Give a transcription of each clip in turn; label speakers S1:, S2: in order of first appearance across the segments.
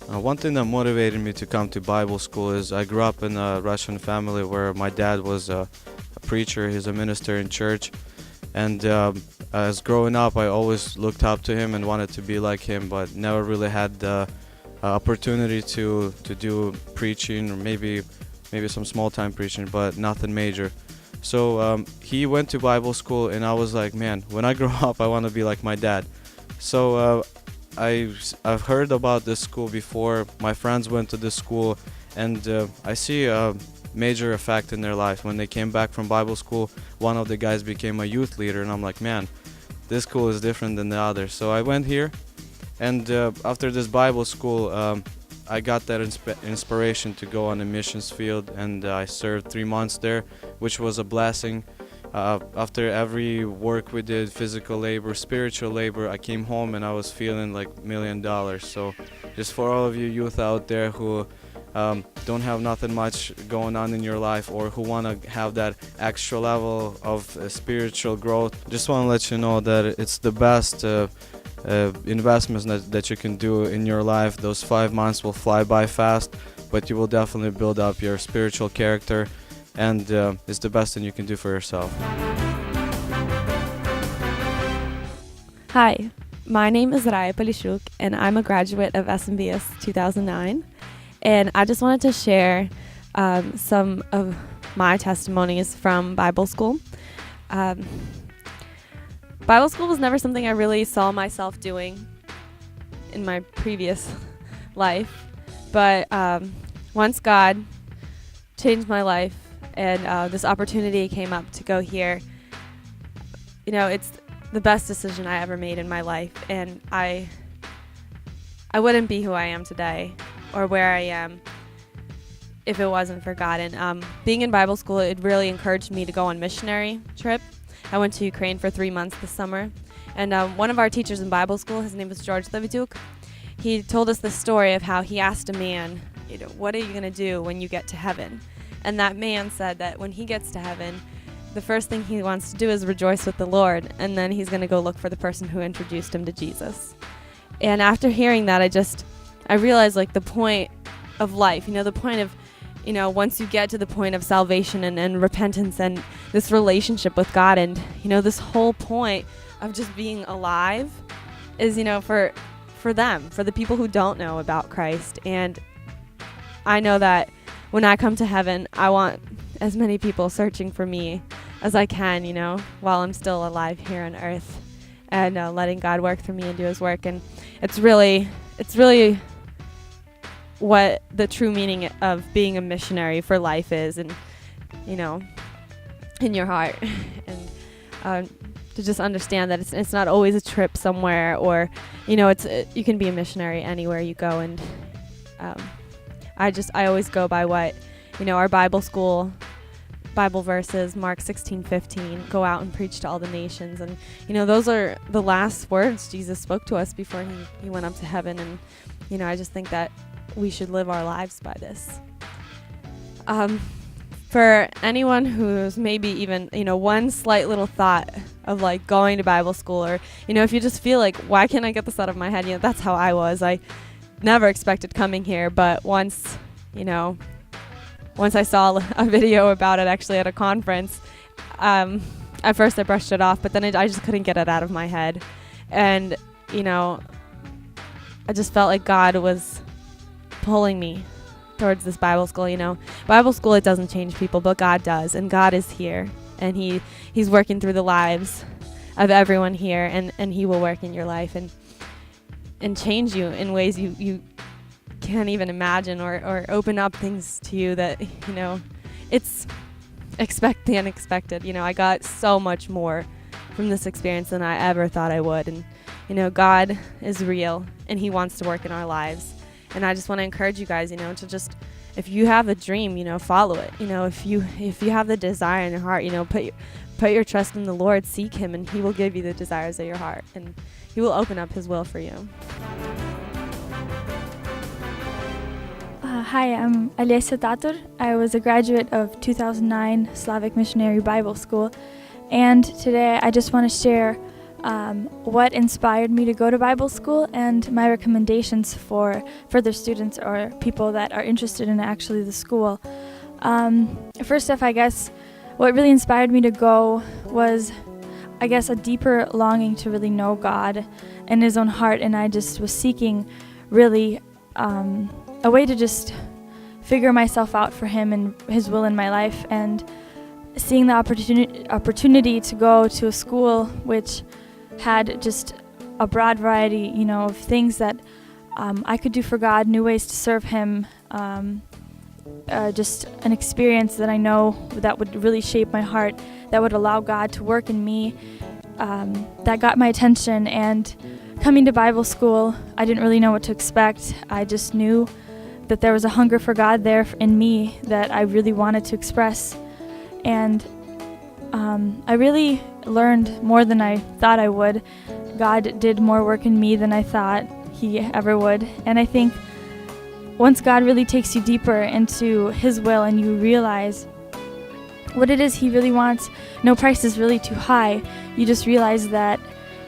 S1: One thing that motivated me to come to Bible school is I grew up in a Russian family where my dad was a preacher. He's a minister in church, and as growing up, I always looked up to him and wanted to be like him, but never really had the opportunity to do preaching, or maybe some small-time preaching, but nothing major. So he went to Bible school, and I was like, man, when I grow up, I want to be like my dad. So I've heard about this school before. My friends went to this school, and I see a major effect in their life. When they came back from Bible school, one of the guys became a youth leader, and I'm like, man, this school is different than the others. So I went here, and after this Bible school, I got that inspiration to go on a missions field, and I served 3 months there, which was a blessing. After every work we did, physical labor, spiritual labor, I came home and I was feeling like $1 million. So just for all of you youth out there who don't have nothing much going on in your life, or who want to have that extra level of spiritual growth, just want to let you know that it's the best investments that you can do in your life. Those 5 months will fly by fast, but you will definitely build up your spiritual character, and it's the best thing you can do for yourself.
S2: Hi, my name is Raisa, and I'm a graduate of SMBS 2009, and I just wanted to share some of my testimonies from Bible school. Bible school was never something I really saw myself doing in my previous life, but once God changed my life and this opportunity came up to go here, you know, it's the best decision I ever made in my life, and I wouldn't be who I am today or where I am if it wasn't for God. And being in Bible school, it really encouraged me to go on missionary trip. I went to Ukraine for 3 months this summer, and one of our teachers in Bible school, his name was George Levituk, he told us the story of how he asked a man, you know, what are you going to do when you get to heaven? And that man said that when he gets to heaven, the first thing he wants to do is rejoice with the Lord, and then he's going to go look for the person who introduced him to Jesus. And after hearing that, I realized, like, the point of life, you know, the point of, you know, once you get to the point of salvation and repentance and this relationship with God, and, you know, this whole point of just being alive is, you know, for them, for the people who don't know about Christ. And I know that when I come to heaven, I want as many people searching for me as I can, you know, while I'm still alive here on earth, and letting God work through me and do his work. And it's really what the true meaning of being a missionary for life is, and, you know, in your heart. And to just understand that it's not always a trip somewhere, or, you know, you can be a missionary anywhere you go. And I always go by what, you know, our Bible school Bible verses, Mark 16:15, go out and preach to all the nations. And, you know, those are the last words Jesus spoke to us before he went up to heaven. And, you know, I just think that we should live our lives by this. For anyone who's maybe even, you know, one slight little thought of like going to Bible school, or, you know, if you just feel like, why can't I get this out of my head? You know, that's how I was. I never expected coming here, but once I saw a video about it actually at a conference, at first I brushed it off, but then I just couldn't get it out of my head. And, you know, I just felt like God was pulling me towards this Bible school. You know, Bible school, it doesn't change people, but God does, and God is here, and he's working through the lives of everyone here, and he will work in your life and change you in ways you can't even imagine, or open up things to you that, you know, it's expect the unexpected. You know, I got so much more from this experience than I ever thought I would. And, you know, God is real, and he wants to work in our lives. And I just want to encourage you guys, you know, to just, if you have a dream, you know, follow it. You know, if you have the desire in your heart, you know, put your trust in the Lord, seek him, and he will give you the desires of your heart, and he will open up his will for you.
S3: Hi, I'm Alesya. I was a graduate of 2009 Slavic Missionary Bible School, and today I just want to share what inspired me to go to Bible school, and my recommendations for further students or people that are interested in actually the school. First off, I guess what really inspired me to go was, I guess, a deeper longing to really know God and His own heart, and I just was seeking really a way to just figure myself out for Him and His will in my life, and seeing the opportunity to go to a school which had just a broad variety, of things that I could do for God, new ways to serve Him, just an experience that I know that would really shape my heart, that would allow God to work in me, that got my attention. And coming to Bible school, I didn't really know what to expect. I just knew that there was a hunger for God there in me that I really wanted to express. And I really learned more than I thought I would. God did more work in me than I thought He ever would. And I think once God really takes you deeper into His will and you realize what it is He really wants, no price is really too high. You just realize that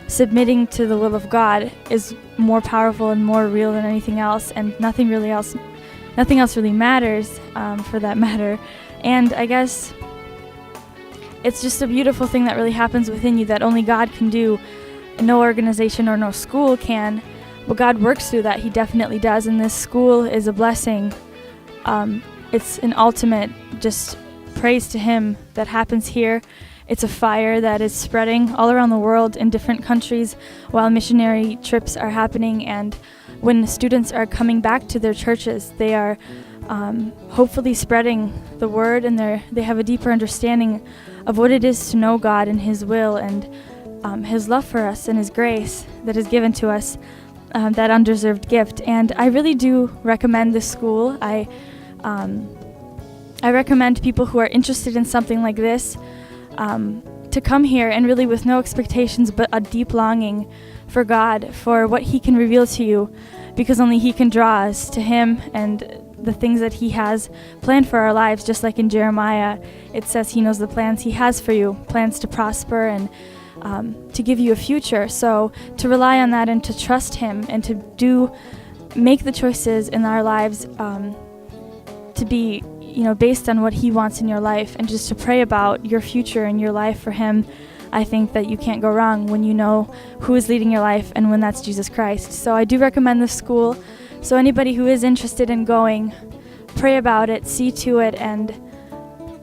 S3: submitting to the will of God is more powerful and more real than anything else, and nothing else really matters, for that matter. And I guess it's just a beautiful thing that really happens within you that only God can do. No organization or no school can. But God works through that. He definitely does. And this school is a blessing. It's an ultimate just praise to Him that happens here. It's a fire that is spreading all around the world in different countries while missionary trips are happening. And when students are coming back to their churches, they are hopefully spreading the word, and they have a deeper understanding of what it is to know God and His will, and His love for us and His grace that is given to us, that undeserved gift. And I really do recommend this school. I recommend people who are interested in something like this to come here, and really with no expectations but a deep longing for God, for what He can reveal to you, because only He can draw us to Him and the things that He has planned for our lives. Just like in Jeremiah, it says He knows the plans He has for you, plans to prosper and to give you a future. So to rely on that and to trust Him and to make the choices in our lives to be based on what He wants in your life, and just to pray about your future and your life for Him. I think that you can't go wrong when you know who is leading your life, and when that's Jesus Christ. So I do recommend this school. So anybody who is interested in going, pray about it, see to it, and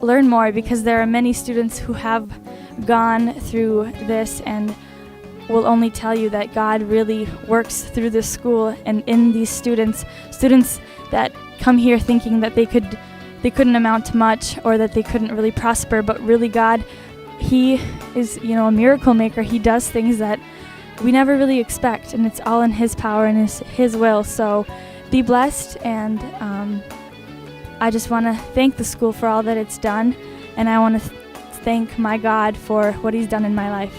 S3: learn more, because there are many students who have gone through this and will only tell you that God really works through this school and in these students that come here thinking that they couldn't amount to much, or that they couldn't really prosper, but really God, He is a miracle maker. He does things that we never really expect, and it's all in His power and His will. So be blessed, and I just want to thank the school for all that it's done, and I want to thank my God for what He's done in my life.